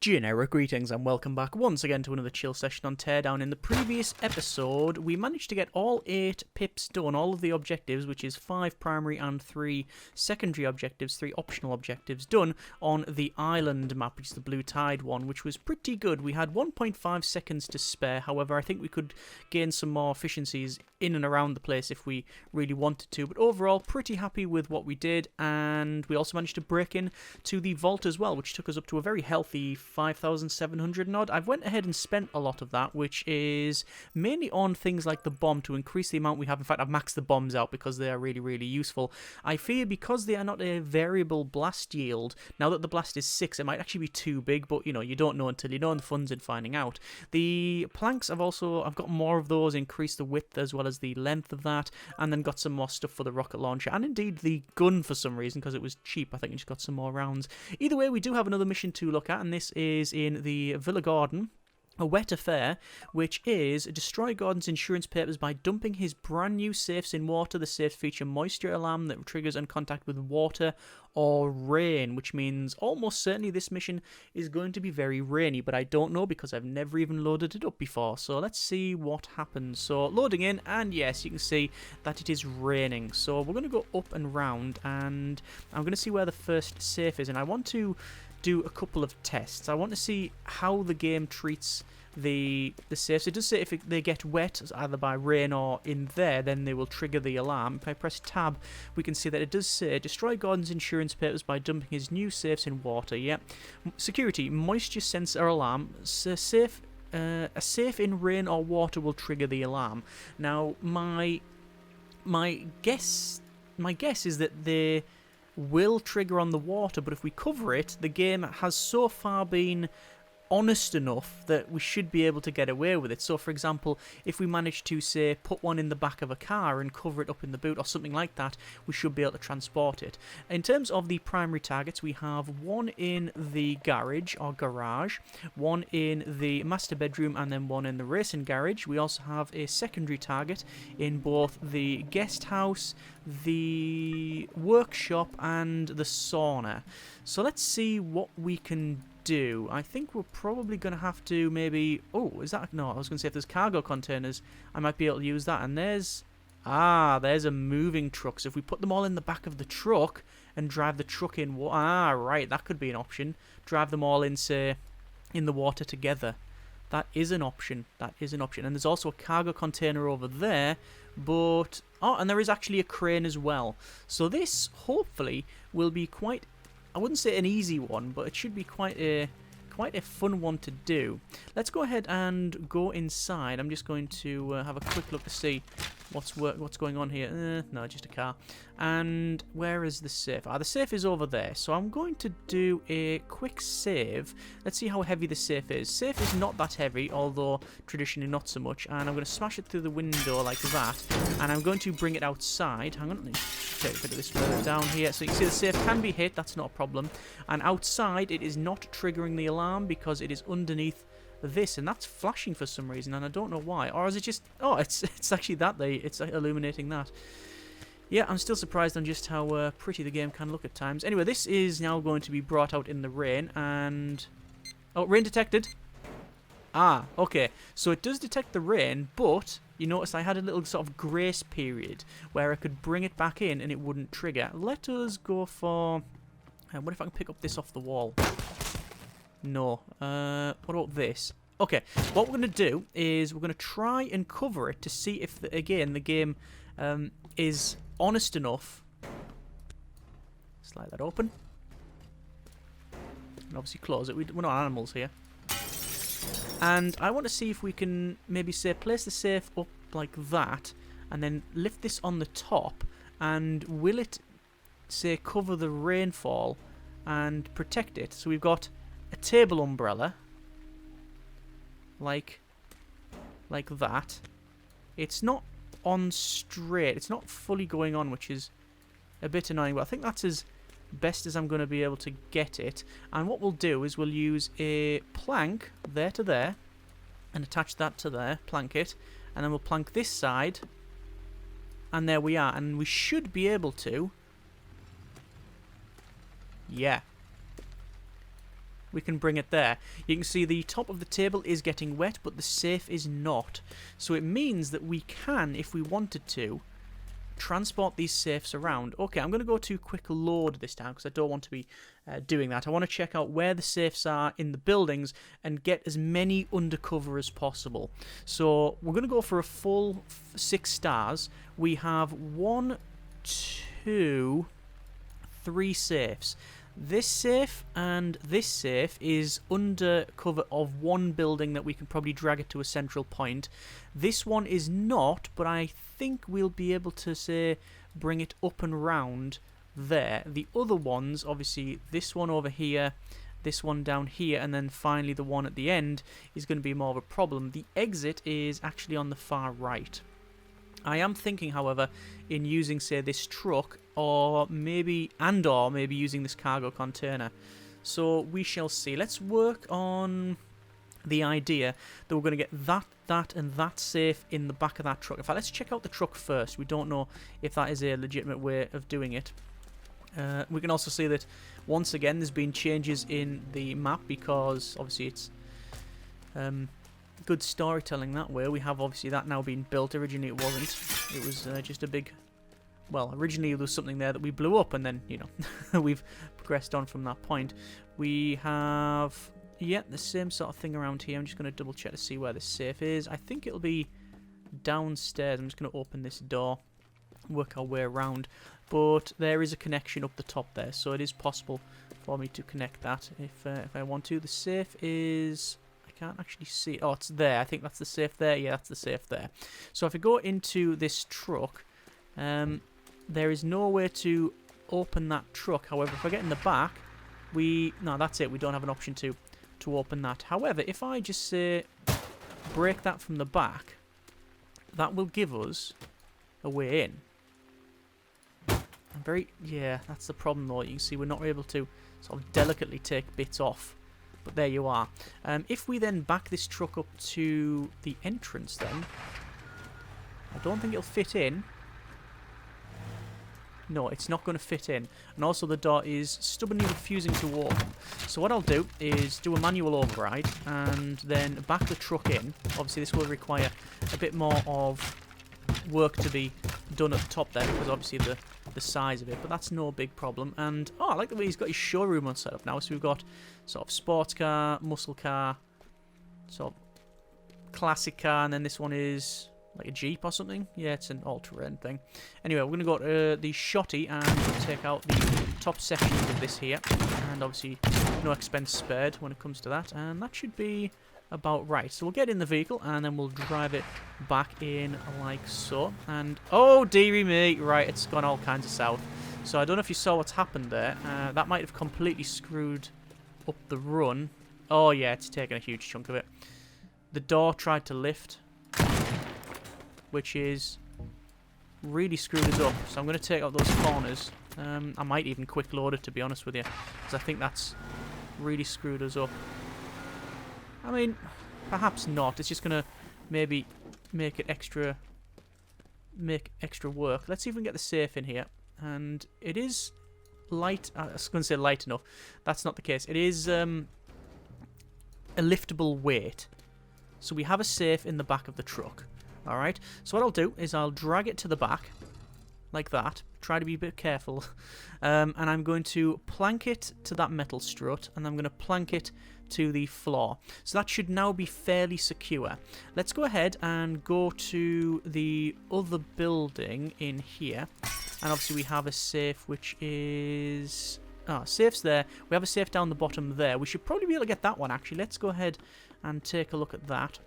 Generic greetings and welcome back once again to another chill session on Teardown. In the previous episode, we managed to get all 8 pips done, all of the objectives, which is 5 primary and 3 secondary objectives, 3 optional objectives, done on the island map, which is the Blue Tide one, which was pretty good. We had 1.5 seconds to spare, however, I think we could gain some more efficiencies in and around the place if we really wanted to, but overall, pretty happy with what we did, and we also managed to break in to the vault as well, which took us up to a very healthy 5,700 and odd. I've went ahead and spent a lot of that, which is mainly on things like the bomb to increase the amount we have. In fact, I've maxed the bombs out because they are really, really useful. I fear because they are not a variable blast yield, now that the blast is 6, it might actually be too big, but you know, you don't know until you know, and the fun's in finding out. The planks, I've got more of those, increased the width as well as the length of that, and then got some more stuff for the rocket launcher, and indeed the gun for some reason, because it was cheap. I think we just got some more rounds. Either way, we do have another mission to look at, and this is in the Villa Garden. A wet affair, which is destroy Gordon's insurance papers by dumping his brand new safes in water. The safes feature moisture alarm that triggers on contact with water or rain, which means almost certainly this mission is going to be very rainy, but I don't know because I've never even loaded it up before. So let's see what happens. So loading in, and yes, you can see that it is raining. So we're going to go up and round, and I'm going to see where the first safe is, and I want to do a couple of tests. I want to see how the game treats the safes. It does say if they get wet, either by rain or in there, then they will trigger the alarm. If I press tab, we can see that it does say destroy Gordon's insurance papers by dumping his new safes in water. Yep. Security, moisture sensor alarm. A safe in rain or water will trigger the alarm. Now, my guess is that they will trigger on the water, but if we cover it, the game has so far been honest enough that we should be able to get away with it. So for example, if we manage to say put one in the back of a car and cover it up in the boot or something like that, we should be able to transport it. In terms of the primary targets, we have one in the garage or garage, one in the master bedroom, and then one in the racing garage. We also have a secondary target in both the guest house, the workshop, and the sauna. So let's see what we can do. I think we're probably going to have to maybe... Oh, is that... No, I was going to say if there's cargo containers, I might be able to use that. And there's a moving truck. So if we put them all in the back of the truck and drive the truck in... right, that could be an option. Drive them all in, say, in the water together. That is an option. That is an option. And there's also a cargo container over there, but... Oh, and there is actually a crane as well. So this, hopefully, will be quite... I wouldn't say an easy one, but it should be quite a fun one to do. Let's go ahead and go inside. I'm just going to have a quick look to see what's going on here. No, just a car. And where is the safe? The safe is over there. So I'm going to do a quick save. Let's see how heavy the safe is. Safe is not that heavy, although traditionally not so much. And I'm going to smash it through the window like that. And I'm going to bring it outside. Hang on, let me take a bit of this further down here. So you can see the safe can be hit. That's not a problem. And outside, it is not triggering the alarm because it is underneath this, and that's flashing for some reason, and I don't know why. Or is it just... Oh, it's actually that it's illuminating that. Yeah, I'm still surprised on just how pretty the game can look at times. Anyway, this is now going to be brought out in the rain, and... Oh, rain detected. Okay. So it does detect the rain, but you notice I had a little sort of grace period where I could bring it back in and it wouldn't trigger. Let us go for... what if I can pick up this off the wall? No. What about this? Okay, what we're going to do is we're going to try and cover it to see if, again, the game is honest enough. Slide that open. And obviously close it. We're not animals here. And I want to see if we can maybe, say, place the safe up like that, and then lift this on the top, and will it, say, cover the rainfall and protect it? So we've got a table umbrella, like that. It's not on straight. It's not fully going on, which is a bit annoying, but I think that's as best as I'm going to be able to get it. And what we'll do is we'll use a plank there to there and attach that to there, plank it, and then we'll plank this side, and there we are. And we should be able to... Yeah. we can bring it there. You can see the top of the table is getting wet, but the safe is not. So it means that we can, if we wanted to, transport these safes around. Okay, I'm going to go to quick load this time because I don't want to be doing that. I want to check out where the safes are in the buildings and get as many undercover as possible. So we're going to go for a full 6 stars. We have 1, 2, 3 safes. This safe and this safe is under cover of one building that we can probably drag it to a central point. This one is not, but I think we'll be able to, say, bring it up and round there. The other ones, obviously, this one over here, this one down here, and then finally the one at the end is going to be more of a problem. The exit is actually on the far right. I am thinking, however, in using, say, this truck, or maybe using this cargo container. So we shall see. Let's work on the idea that we're going to get that, and that safe in the back of that truck. In fact, let's check out the truck first. We don't know if that is a legitimate way of doing it. We can also see that, once again, there's been changes in the map because, obviously, it's good storytelling that way. We have, obviously, that now being built. Originally, it wasn't. It was just a big... Well, originally there was something there that we blew up, and then, you know, we've progressed on from that point. We have, yeah, the same sort of thing around here. I'm just going to double check to see where the safe is. I think it'll be downstairs. I'm just going to open this door, work our way around. But there is a connection up the top there, so it is possible for me to connect that if I want to. The safe is... I can't actually see... Oh, it's there. I think that's the safe there. Yeah, that's the safe there. So if I go into this truck... there is no way to open that truck. However, if I get in the back, no, that's it. We don't have an option to open that. However, if I just say break that from the back, that will give us a way in. Yeah, that's the problem though. You can see we're not able to sort of delicately take bits off. But there you are. If we then back this truck up to the entrance then, I don't think it'll fit in. No, it's not going to fit in. And also the door is stubbornly refusing to open. So what I'll do is do a manual override and then back the truck in. Obviously this will require a bit more of work to be done at the top there because obviously the size of it. But that's no big problem. And, oh, I like the way he's got his showroom on set up now. So we've got sort of sports car, muscle car, sort of classic car, and then this one is... like a Jeep or something? Yeah, it's an all-terrain thing. Anyway, we're going to go to the shotty and take out the top sections of this here. And obviously, no expense spared when it comes to that. And that should be about right. So we'll get in the vehicle and then we'll drive it back in like so. And, oh, dearie me. Right, it's gone all kinds of south. So I don't know if you saw what's happened there. That might have completely screwed up the run. Oh, yeah, it's taken a huge chunk of it. The door tried to lift, which is really screwed us up. So I'm going to take out those corners. I might even quick load it, to be honest with you, because I think that's really screwed us up. I mean, perhaps not. It's just going to maybe make it extra work. Let's see if we can get the safe in here. And it is light. I was going to say light enough. That's not the case. It is a liftable weight. So we have a safe in the back of the truck. Alright, so what I'll do is I'll drag it to the back, like that. Try to be a bit careful. And I'm going to plank it to that metal strut, and I'm going to plank it to the floor. So that should now be fairly secure. Let's go ahead and go to the other building in here. And obviously we have a safe which is... Oh, safe's there. We have a safe down the bottom there. We should probably be able to get that one, actually. Let's go ahead and take a look at that.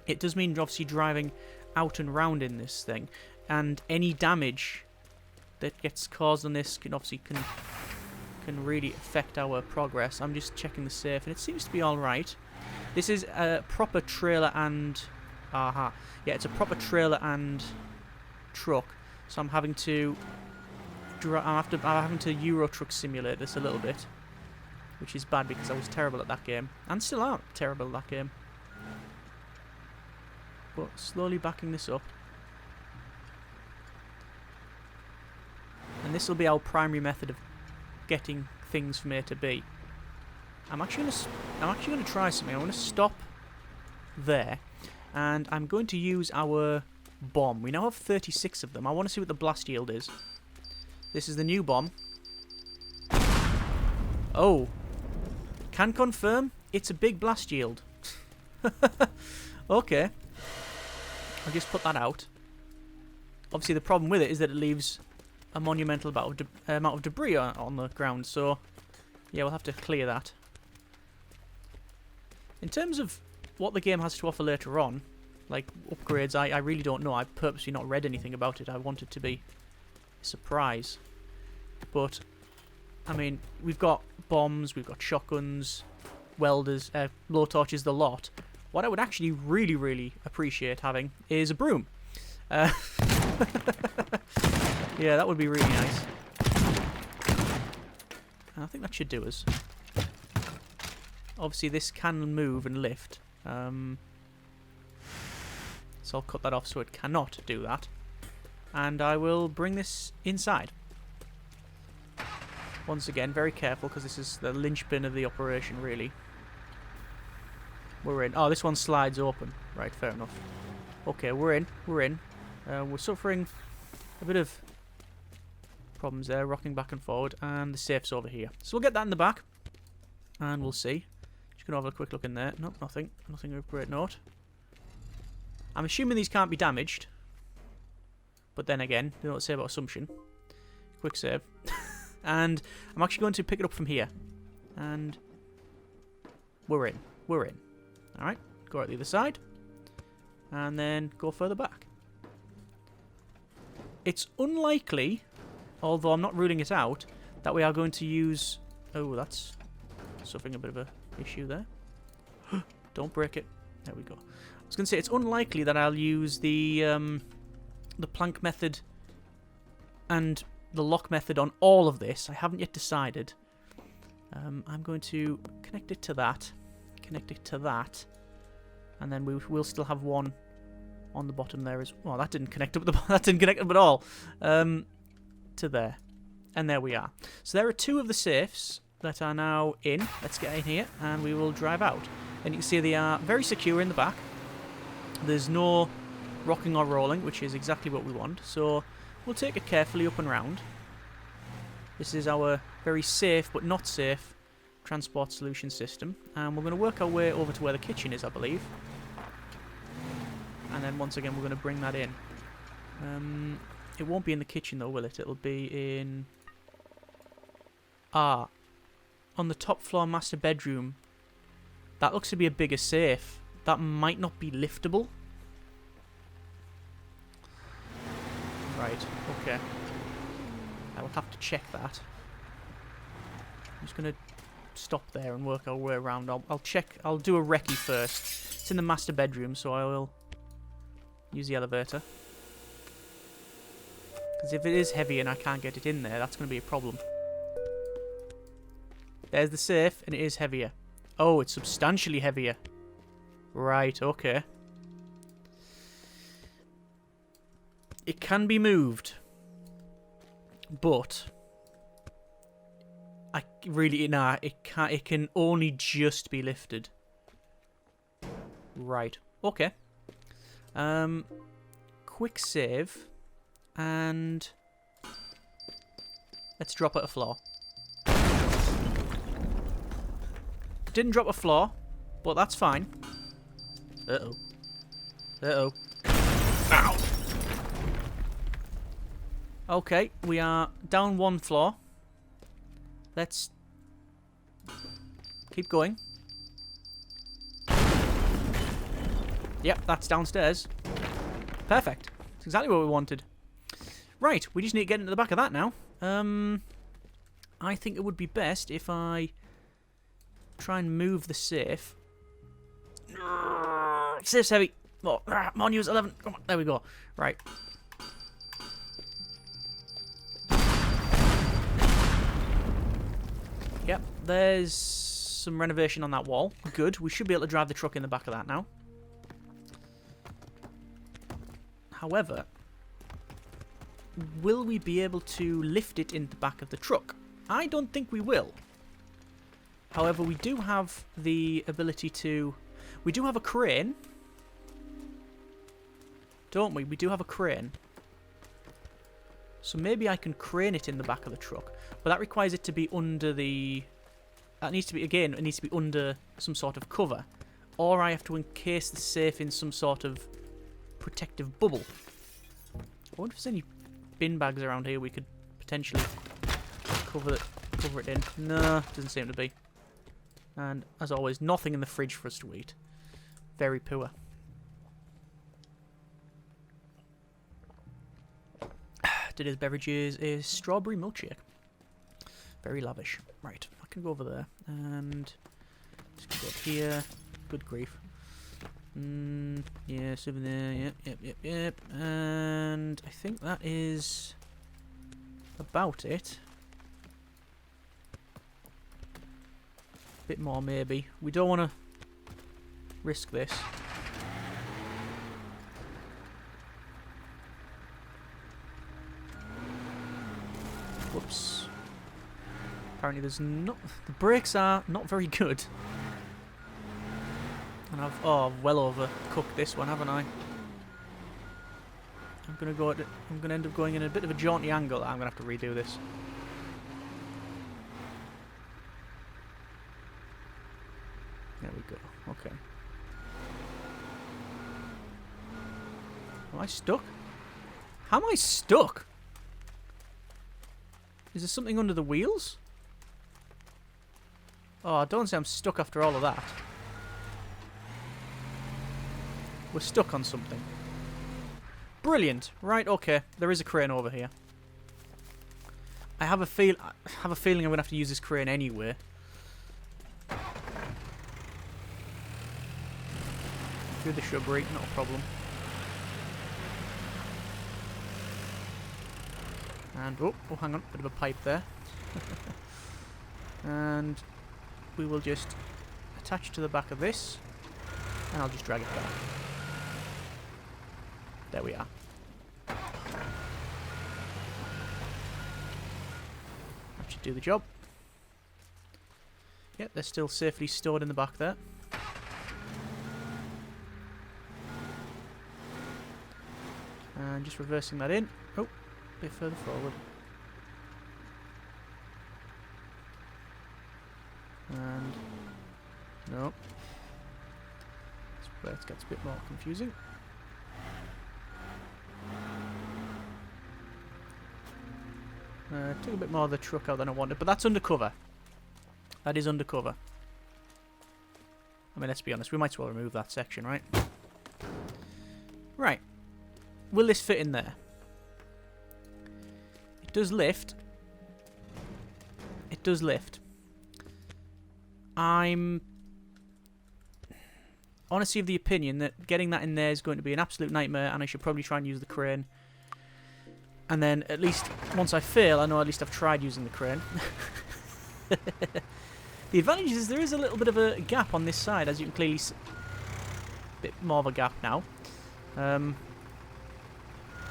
It does mean obviously driving out and round in this thing, and any damage that gets caused on this can obviously can really affect our progress. I'm just checking the safe, and it seems to be all right. This is a proper trailer and yeah, it's a proper trailer and truck. So I'm having to Euro Truck Simulate this a little bit, which is bad because I was terrible at that game, and still am terrible at that game. But slowly backing this up. And this will be our primary method of getting things from A to B. I'm actually gonna try something. I'm gonna stop there, and I'm going to use our bomb. We now have 36 of them. I want to see what the blast yield is. This is the new bomb. Oh, can confirm it's a big blast yield. Okay, I'll just put that out. Obviously, the problem with it is that it leaves a monumental amount of debris on the ground. So, yeah, we'll have to clear that. In terms of what the game has to offer later on, like upgrades, I really don't know. I've purposely not read anything about it. I want it to be a surprise. But, I mean, we've got bombs, we've got shotguns, welders, blowtorches, the lot. What I would actually really, really appreciate having is a broom. Yeah, that would be really nice. And I think that should do us. Obviously, this can move and lift. So I'll cut that off so it cannot do that. And I will bring this inside. Once again, very careful, because this is the linchpin of the operation, really. We're in. Oh, this one slides open. Right, fair enough. Okay, we're in. We're in. We're suffering a bit of problems there, rocking back and forward, and the safe's over here. So we'll get that in the back, and we'll see. Just gonna have a quick look in there. Nope, nothing. Nothing of great note. I'm assuming these can't be damaged, but then again, they don't say about assumption. Quick save. And I'm actually going to pick it up from here. And we're in. We're in. Alright, go out the other side. And then go further back. It's unlikely, although I'm not ruling it out, that we are going to use... Oh, that's suffering a bit of a issue there. Don't break it. There we go. I was going to say, it's unlikely that I'll use the plank method and the lock method on all of this. I haven't yet decided. I'm going to connect it to that, connect it to that, and then we'll still have one on the bottom there as well. That didn't connect up. That didn't connect up at all. To there, and there we are. So there are two of the safes that are now in. Let's get in here, and we will drive out. And you can see they are very secure in the back. There's no rocking or rolling, which is exactly what we want. So we'll take it carefully up and round. This is our very safe but not safe transport solution system. And we're going to work our way over to where the kitchen is, I believe. And then once again, we're going to bring that in. It won't be in the kitchen though, will it? It'll be in... Ah. On the top floor master bedroom. That looks to be a bigger safe. That might not be liftable. Right, okay. I will have to check that. I'm just going to stop there and work our way around. I'll check. I'll do a recce first. It's in the master bedroom, so I will use the elevator. Because if it is heavy and I can't get it in there, that's going to be a problem. There's the safe, and it is heavier. Oh, it's substantially heavier. Right, okay. It can be moved. But I really, nah, it can't. It can only just be lifted. Right. Okay. Quick save, and let's drop it a floor. Didn't drop a floor, but that's fine. Uh-oh. Uh-oh. Ow! Okay, we are down one floor. Let's keep going. Yep, that's downstairs. Perfect. That's exactly what we wanted. Right, we just need to get into the back of that now. I think it would be best if I try and move the safe. Safe's heavy. Oh, come on, use 11. Come on, there we go. Right. Yep, there's some renovation on that wall. Good. We should be able to drive the truck in the back of that now. However, will we be able to lift it in the back of the truck? I don't think we will. However, we do have the ability to... We do have a crane. Don't we? We do have a crane. So maybe I can crane it in the back of the truck. But that requires it to be under the... That needs to be, again, it needs to be under some sort of cover. Or I have to encase the safe in some sort of protective bubble. I wonder if there's any bin bags around here we could potentially cover it in. No, doesn't seem to be. And, as always, nothing in the fridge for us to eat. Very poor. Today's beverage is a strawberry milkshake. Very lavish. Right, I can go over there. And just go up here. Good grief. Yes, over there. Yep. And I think that is about it. Bit more, maybe. We don't want to risk this. Whoops. Apparently there's not... The brakes are not very good. And I've well overcooked this one, haven't I? I'm gonna end up going in a bit of a jaunty angle. I'm gonna have to redo this. There we go. Okay. Am I stuck? How am I stuck? Is there something under the wheels? Oh, don't say I'm stuck after all of that. We're stuck on something. Brilliant. Right, okay. There is a crane over here. I have a feeling I'm going to have to use this crane anyway. Through the shrubbery, not a problem. And, oh, hang on. Bit of a pipe there. And we will just attach to the back of this. And I'll just drag it down. There we are. That should do the job. Yep, they're still safely stored in the back there. And just reversing that in. Oh, a bit further forward. And no. That's where it gets a bit more confusing. Took a bit more of the truck out than I wanted, but that's undercover. That is undercover. I mean, let's be honest, we might as well remove that section, right? Right. Will this fit in there? It does lift. It does lift. I'm honestly of the opinion that getting that in there is going to be an absolute nightmare, and I should probably try and use the crane. And then, at least, once I fail, I know at least I've tried using the crane. The advantage is there is a little bit of a gap on this side, as you can clearly see. A bit more of a gap now.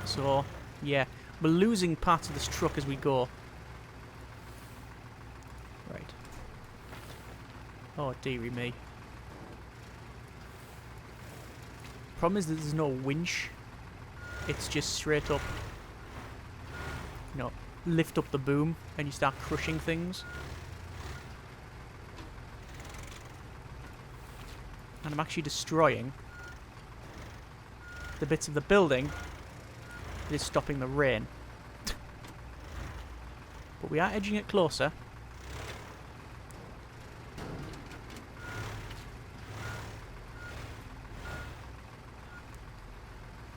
So, yeah. We're losing parts of this truck as we go. Right. Oh, dearie me. Problem is that there's no winch. It's just straight up, you know, lift up the boom and you start crushing things. And I'm actually destroying the bits of the building that is stopping the rain. But we are edging it closer.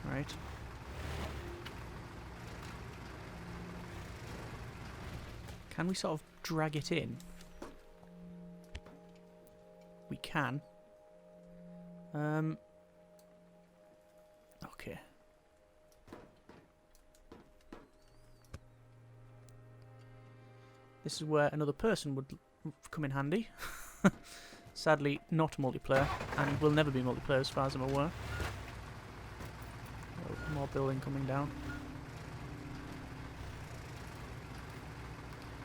Right. Can we sort of drag it in? We can. Okay. This is where another person would come in handy. Sadly, not multiplayer, and will never be multiplayer as far as I'm aware. Oh, more building coming down.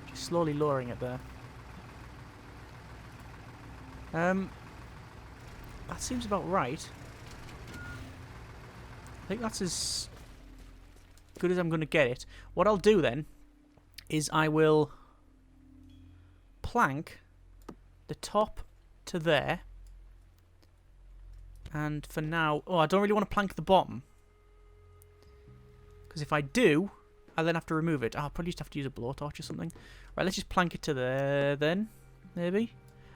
Just slowly lowering it there. That seems about right. I think that's as good as I'm going to get it. What I'll do then is I will plank the top to there. And for now... Oh, I don't really want to plank the bottom. Because if I do, I then have to remove it. I'll probably just have to use a blowtorch or something. Right, let's just plank it to there then, maybe.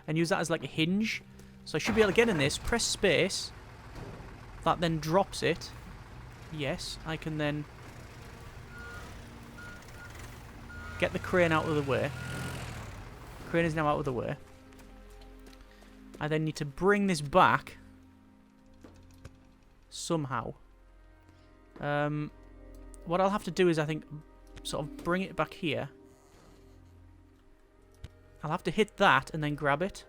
And use that as like a hinge. So I should be able to get in this, press space. That then drops it. Yes, I can then get the crane out of the way. Crane is now out of the way. I then need to bring this back somehow. What I'll have to do is, I think, sort of bring it back here. I'll have to hit that and then grab it.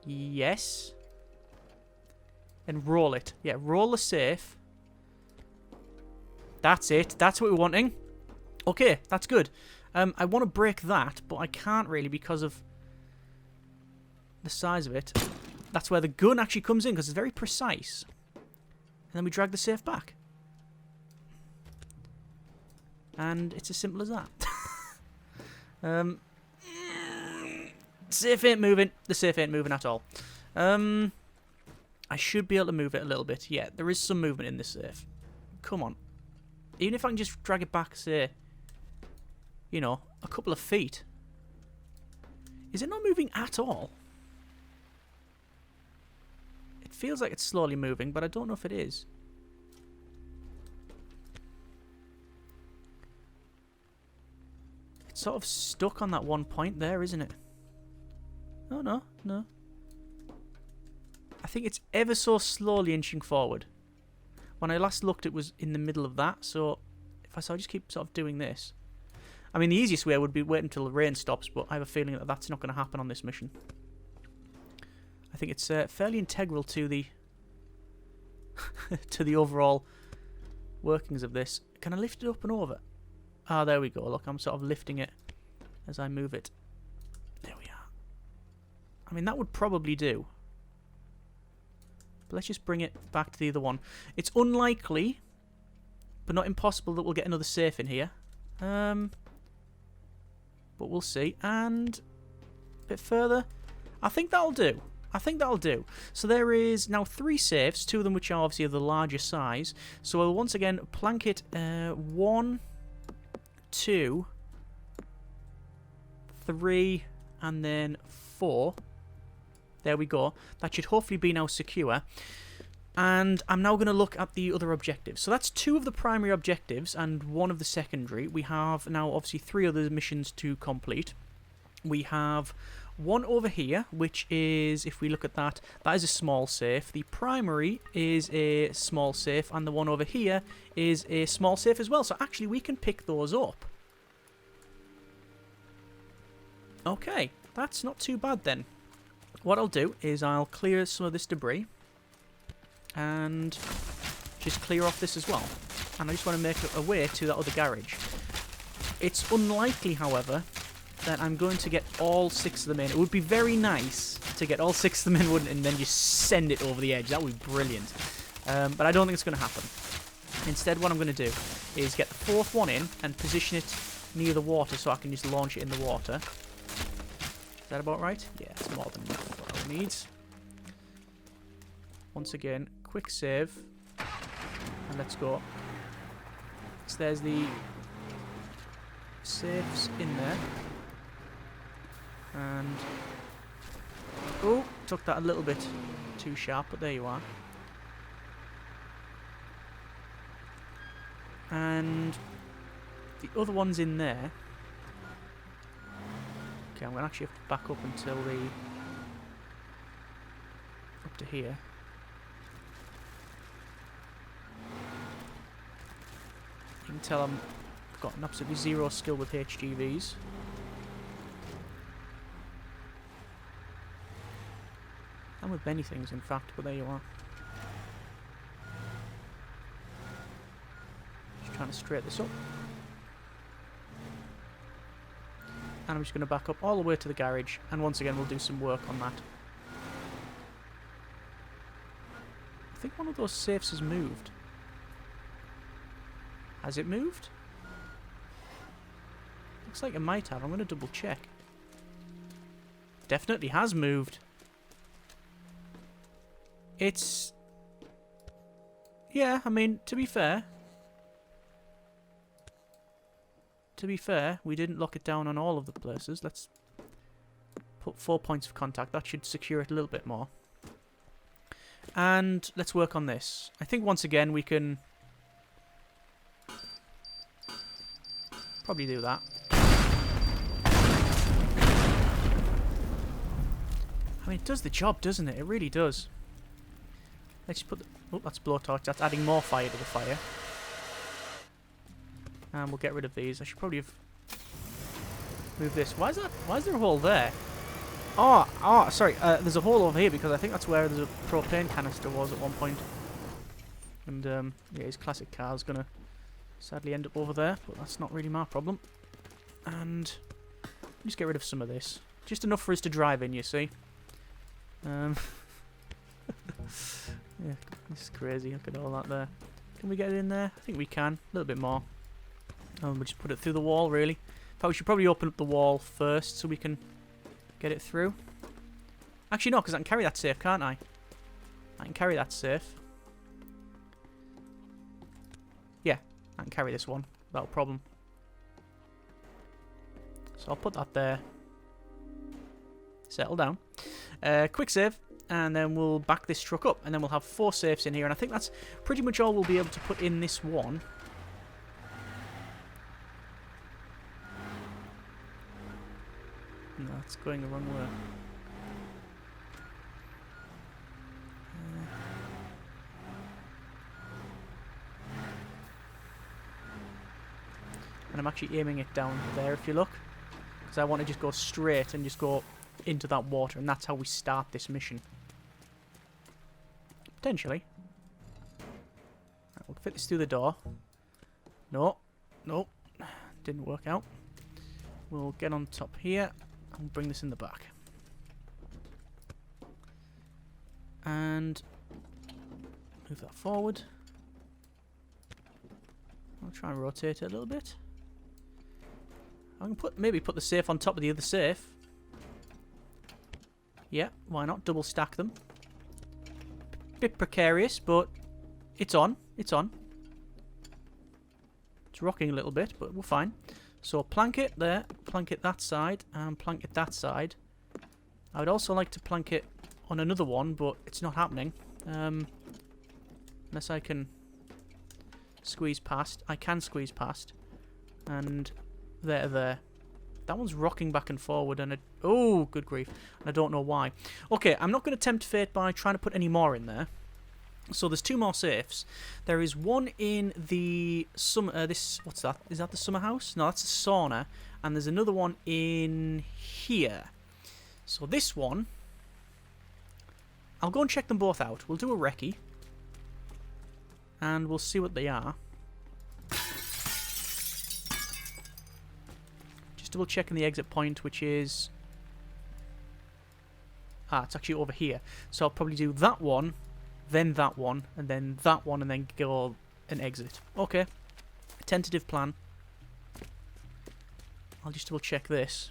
Yes. And roll it. Yeah, roll the safe. That's it. That's what we're wanting. Okay, that's good. I want to break that, but I can't really because of the size of it. That's where the gun actually comes in, because it's very precise. And then we drag the safe back. And it's as simple as that. Safe ain't moving. The safe ain't moving at all. I should be able to move it a little bit. Yeah, there is some movement in this safe. Come on. Even if I can just drag it back, say, you know, a couple of feet. Is it not moving at all? It feels like it's slowly moving, but I don't know if it is. It's sort of stuck on that one point there, isn't it? Oh, no, no. I think it's ever so slowly inching forward. When I last looked, it was in the middle of that, so if I just keep sort of doing this. I mean, the easiest way would be wait until the rain stops, but I have a feeling that that's not going to happen on this mission. I think it's fairly integral to the to the overall workings of this. Can I lift it up and over? Ah, there we go. Look, I'm sort of lifting it as I move it. There we are. I mean, that would probably do. But let's just bring it back to the other one. It's unlikely, but not impossible, that we'll get another safe in here. But we'll see. And a bit further. I think that'll do. I think that'll do. So there is now 3 safes, 2 of them which are obviously of the larger size. So we'll once again plank it 1, 2, 3, and then 4. There we go. That should hopefully be now secure. And I'm now going to look at the other objectives. So that's 2 of the primary objectives and 1 of the secondary. We have now obviously 3 other missions to complete. We have 1 over here, which is, if we look at that, that is a small safe. The primary is a small safe, and the one over here is a small safe as well. So actually we can pick those up. Okay, that's not too bad then. What I'll do is I'll clear some of this debris and just clear off this as well. And I just want to make a way to that other garage. It's unlikely, however, that I'm going to get all 6 of them in. It would be very nice to get all 6 of them in, wouldn't it? And then just send it over the edge. That would be brilliant. But I don't think it's going to happen. Instead, what I'm going to do is get the 4th one in and position it near the water so I can just launch it in the water. Is that about right? Yeah, it's more than enough for our needs. Once again, quick save. And let's go. So there's the safes in there. And... oh, took that a little bit too sharp, but there you are. And the other one's in there. Okay, I'm going to actually have to back up until the... up to here. You can tell I've got an absolutely 0 skill with HGVs. And with many things, in fact, but there you are. Just trying to straighten this up. And I'm just going to back up all the way to the garage. And once again, we'll do some work on that. I think one of those safes has moved. Has it moved? Looks like it might have. I'm going to double check. Definitely has moved. It's... Yeah, I mean, to be fair, we didn't lock it down on all of the places. Let's put 4 points of contact. That should secure it a little bit more. And let's work on this. I think once again we can probably do that. I mean, it does the job, doesn't it? It really does. Let's just put the... Oh, that's blowtorch. That's adding more fire to the fire. And we'll get rid of these. I should probably have moved this. Why is that? Why is there a hole there? Oh, sorry. There's a hole over here because I think that's where the propane canister was at one point. And yeah, his classic car's gonna sadly end up over there, but that's not really my problem. And just get rid of some of this. Just enough for us to drive in, you see. Yeah, this is crazy. Look at all that there. Can we get it in there? I think we can. A little bit more. And we'll just put it through the wall, really. In fact, we should probably open up the wall first so we can get it through. Actually, no, because I can carry that safe, can't I? I can carry that safe. Yeah, I can carry this one without a problem. So I'll put that there. Settle down. Quick save. And then we'll back this truck up. And then we'll have 4 safes in here. And I think that's pretty much all we'll be able to put in this one. No, it's going the wrong way. And I'm actually aiming it down there, if you look. Because I want to just go straight and just go into that water. And that's how we start this mission. Potentially. Right, we'll fit this through the door. No. Nope. Didn't work out. We'll get on top here. And bring this in the back. And move that forward. I'll try and rotate it a little bit. I can maybe put the safe on top of the other safe. Yeah, why not? Double stack them. Bit precarious, but it's on. It's on. It's rocking a little bit, but we're fine. So plank it there, plank it that side, and plank it that side. I would also like to plank it on another one, but it's not happening. Unless I can squeeze past. I can squeeze past. And there. That one's rocking back and forward, and oh, good grief. And I don't know why. Okay, I'm not going to tempt fate by trying to put any more in there. So there's 2 more safes. There is one in the summer. What's that? Is that the summer house? No, that's a sauna. And there's another one in here. So this one, I'll go and check them both out. We'll do a recce, and we'll see what they are. Just double checking the exit point, which is it's actually over here. So I'll probably do that one. Then that one, and then that one, and then go and exit. Okay. Tentative plan. I'll just double check this.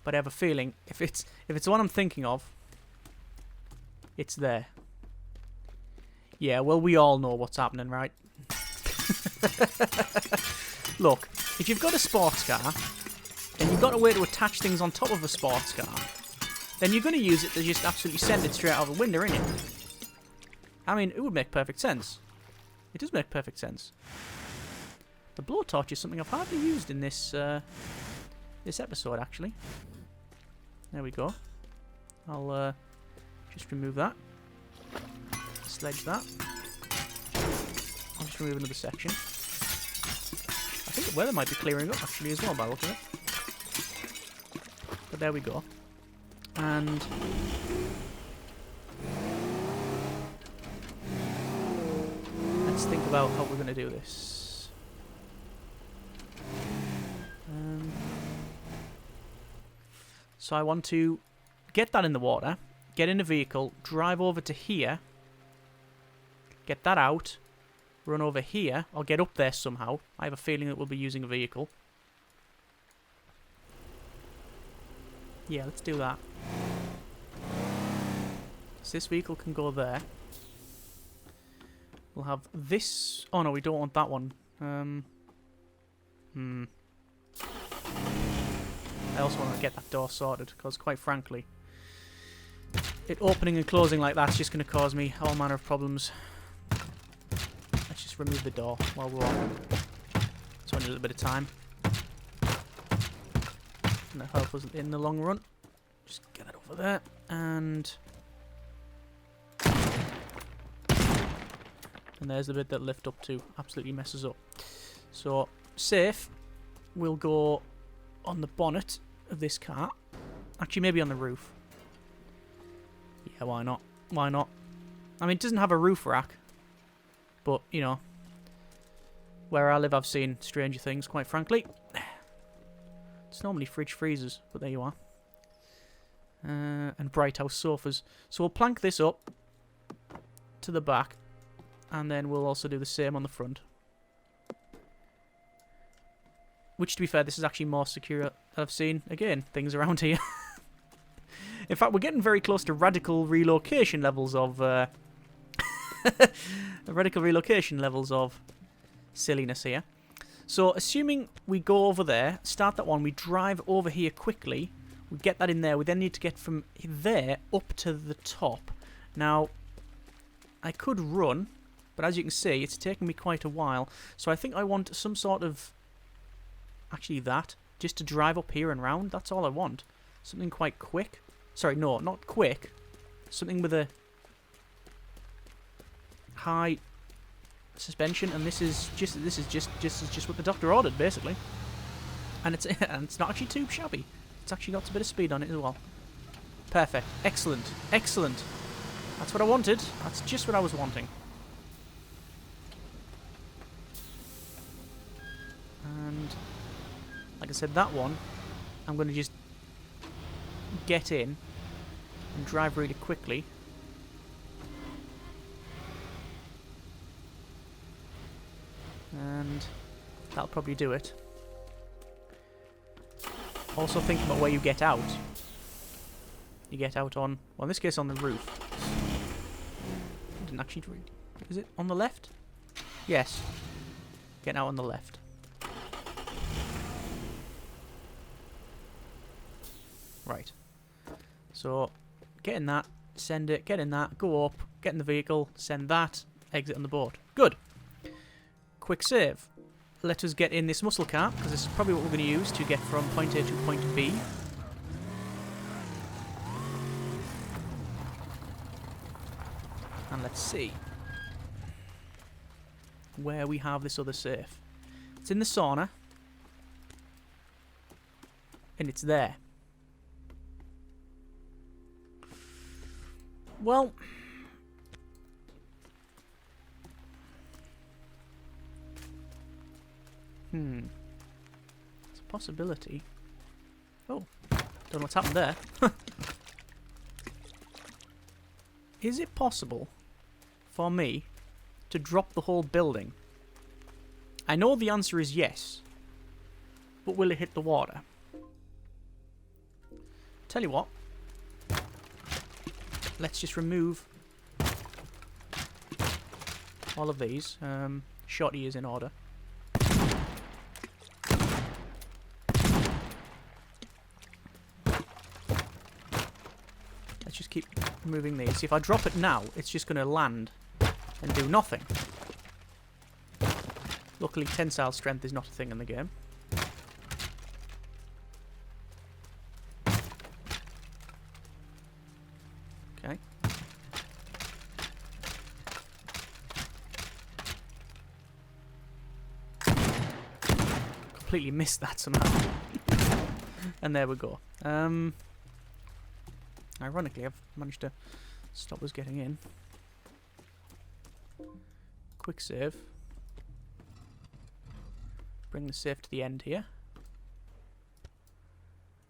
But I have a feeling if it's the one I'm thinking of, it's there. Yeah, well, we all know what's happening, right? Look, if you've got a sports car, and you've got a way to attach things on top of a sports car, then you're going to use it to just absolutely send it straight out of the window, innit? I mean, it would make perfect sense. It does make perfect sense. The blowtorch is something I've hardly used in this this episode, actually. There we go. I'll just remove that. Sledge that. I'll just remove another section. I think the weather might be clearing up, actually, as well, by looking at it. But there we go. And let's think about how we're going to do this. So I want to get that in the water, get in a vehicle, drive over to here, get that out, run over here, I'll get up there somehow. I have a feeling that we'll be using a vehicle. Yeah, let's do that. So this vehicle can go there. We'll have this... Oh no, we don't want that one. I also want to get that door sorted, because quite frankly, it opening and closing like that's just going to cause me all manner of problems. Let's just remove the door while we're on. It's only a little bit of time. And that help us in the long run. Just get it over there, and there's the bit that lift up to. Absolutely messes up. So, safe will go on the bonnet of this car. Actually, maybe on the roof. Yeah, why not? Why not? I mean, it doesn't have a roof rack. But, you know, where I live, I've seen stranger things, quite frankly. It's normally fridge freezers, but there you are. And Bright House sofas. So we'll plank this up to the back. And then we'll also do the same on the front. Which, to be fair, this is actually more secure than I've seen. Again, things around here. In fact, we're getting very close to radical relocation levels of... radical relocation levels of silliness here. So, assuming we go over there, start that one, we drive over here quickly, we get that in there, we then need to get from there up to the top. Now, I could run, but as you can see, it's taken me quite a while. So I think I want some sort of... Actually that, just to drive up here and round, that's all I want. Something quite quick. Sorry, no, not quick. Something with a high suspension, and this is just what the doctor ordered, basically. And it's not actually too shabby. It's actually got a bit of speed on it as well. Perfect. Excellent. Excellent. That's what I wanted. That's just what I was wanting. And like I said, that one, I'm going to just get in and drive really quickly. And that'll probably do it. Also think about where you get out. You get out on, well in this case on the roof. I didn't actually read. Is it on the left? Yes. Getting out on the left. Right. So, get in that, send it, get in that, go up, get in the vehicle, send that, exit on the board. Good. Quick save. Let us get in this muscle car, because this is probably what we're going to use to get from point A to point B. And let's see where we have this other safe. It's in the sauna. And it's there. Well, it's a possibility. Oh, don't know what's happened there. Is it possible for me to drop the whole building? I know the answer is yes, but will it hit the water? Tell you what. Let's just remove all of these. Shotty is in order. Let's just keep moving these. See, if I drop it now, it's just going to land and do nothing. Luckily, tensile strength is not a thing in the game. Okay. Completely missed that somehow. And there we go. Ironically, I've managed to stop us getting in. Quick save. Bring the save to the end here.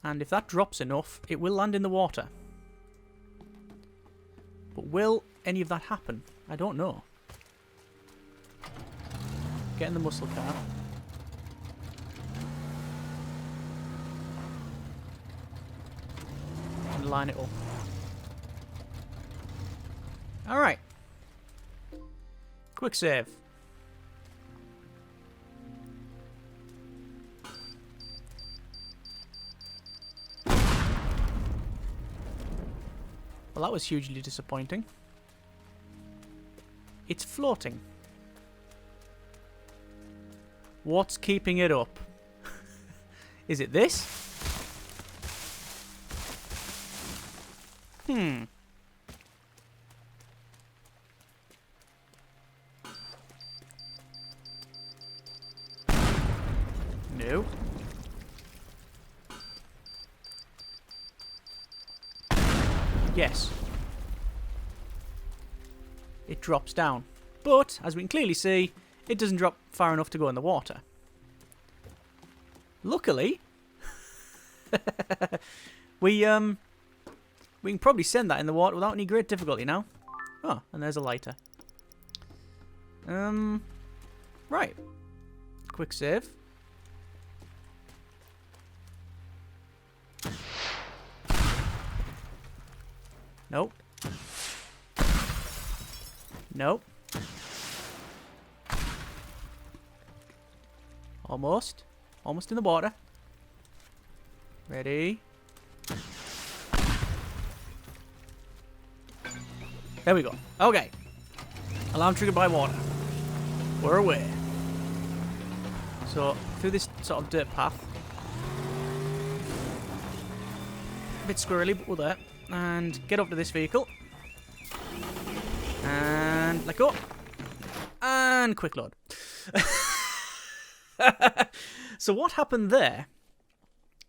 And if that drops enough, it will land in the water. But will any of that happen? I don't know. Get in the muscle car. And line it up. Alright. Quick save. Well, that was hugely disappointing. It's floating. What's keeping it up? Is it this? No. Yes. It drops down. But, as we can clearly see, it doesn't drop far enough to go in the water. Luckily, we can probably send that in the water without any great difficulty now. Oh, and there's a lighter. Right. Quick save. Nope. Nope. Almost. Almost in the water. Ready. There we go. Okay. Alarm triggered by water. We're away. So, through this sort of dirt path. A bit squirrely, but we're there. And get up to this vehicle. And let go. And quick load. So what happened there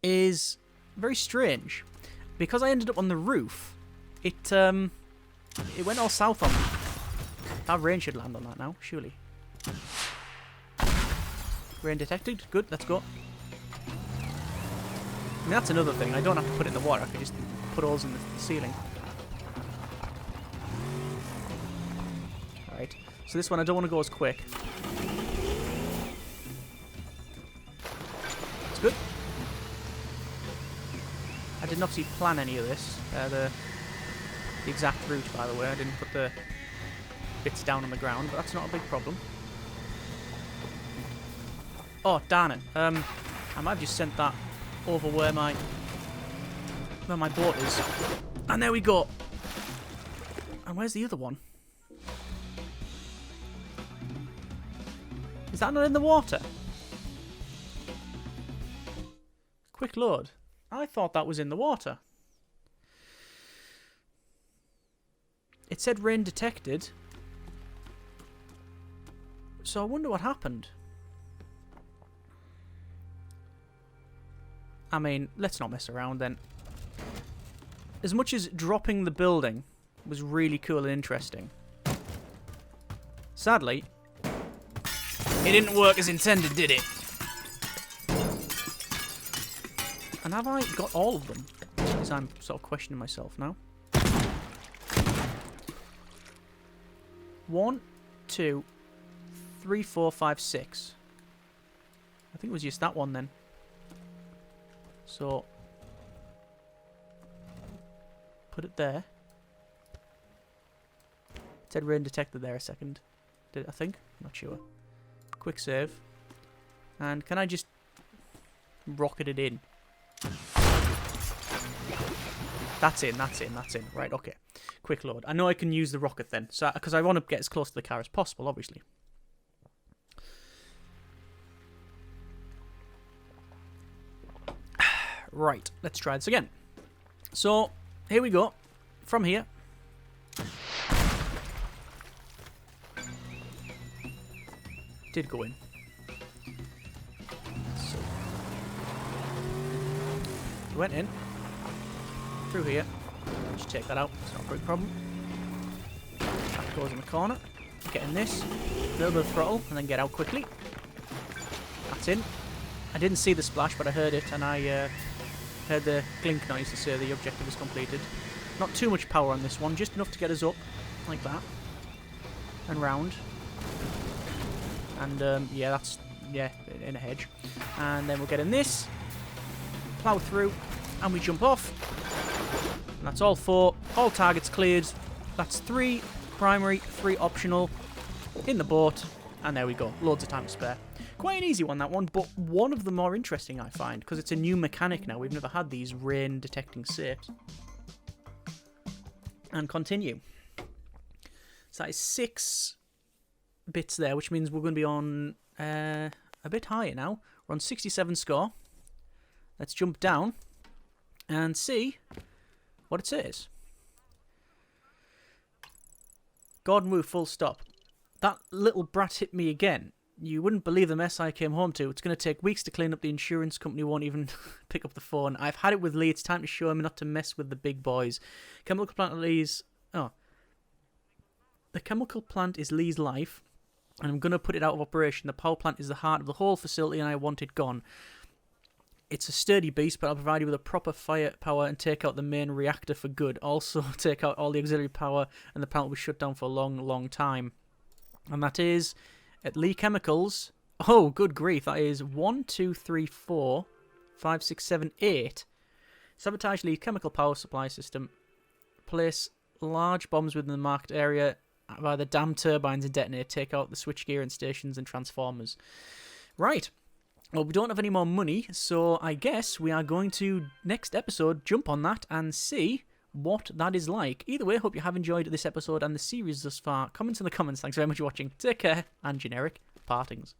is very strange. Because I ended up on the roof, it went all south on me. That rain should land on that now, surely. Rain detected. Good, let's go. I mean, that's another thing. I don't have to put it in the water. I can just put holes in the ceiling. Alright. So this one I don't want to go as quick. That's good. I didn't obviously plan any of this. The exact route, by the way. I didn't put the bits down on the ground, but that's not a big problem. Oh, darn it. I might have just sent that over where my boat is. And there we go. And where's the other one? Is that not in the water? Quick load. I thought that was in the water. It said rain detected. So I wonder what happened. I mean, let's not mess around then. As much as dropping the building was really cool and interesting, sadly, it didn't work as intended, did it? And have I got all of them? Because I'm sort of questioning myself now. 1, 2, 3, 4, 5, 6. I think it was just that one then. So, put it there. It said rain detected there a second. Did it, I think? Not sure. Quick save. And can I just rocket it in? That's in, that's in, that's in. Right, okay. Quick load. I know I can use the rocket then, so because I want to get as close to the car as possible, obviously. Right, let's try this again. So, here we go. From here. Did go in. So, it went in. Through here. Just take that out. It's not a big problem. That goes in the corner. Get in this. A little bit of throttle, and then get out quickly. That's in. I didn't see the splash, but I heard it, and I Heard the clink noise to say the objective is completed. Not too much power on this one, just enough to get us up, like that. And round. And, yeah, that's, yeah, in a hedge. And then we'll get in this, plough through, and we jump off. And that's all 4. All targets cleared. That's 3 primary, 3 optional in the boat. And there we go. Loads of time to spare. Quite an easy one, that one, but one of the more interesting, I find, because it's a new mechanic now. We've never had these rain detecting safes. And continue. So that is 6 bits there, which means we're going to be on a bit higher now. We're on 67 score. Let's jump down and see what it says. Gordon Wu, full stop. That little brat hit me again. You wouldn't believe the mess I came home to. It's going to take weeks to clean up. The insurance company won't even pick up the phone. I've had it with Lee. It's time to show him not to mess with the big boys. Chemical plant Lee's... Oh. The chemical plant is Lee's life, and I'm going to put it out of operation. The power plant is the heart of the whole facility, and I want it gone. It's a sturdy beast, but I'll provide you with a proper firepower and take out the main reactor for good. Also, take out all the auxiliary power, and the plant will be shut down for a long, long time. And that is... At Lee Chemicals, oh, good grief, that is 1, 2, 3, 4, 5, 6, 7, 8. Sabotage Lee chemical power supply system. Place large bombs within the marked area via the dam turbines and detonate. Take out the switchgear and stations and transformers. Right. Well, we don't have any more money, so I guess we are going to, next episode, jump on that and see what that is like. Either way, hope you have enjoyed this episode and the series thus far. Comments in the comments. Thanks very much for watching. Take care, and generic partings.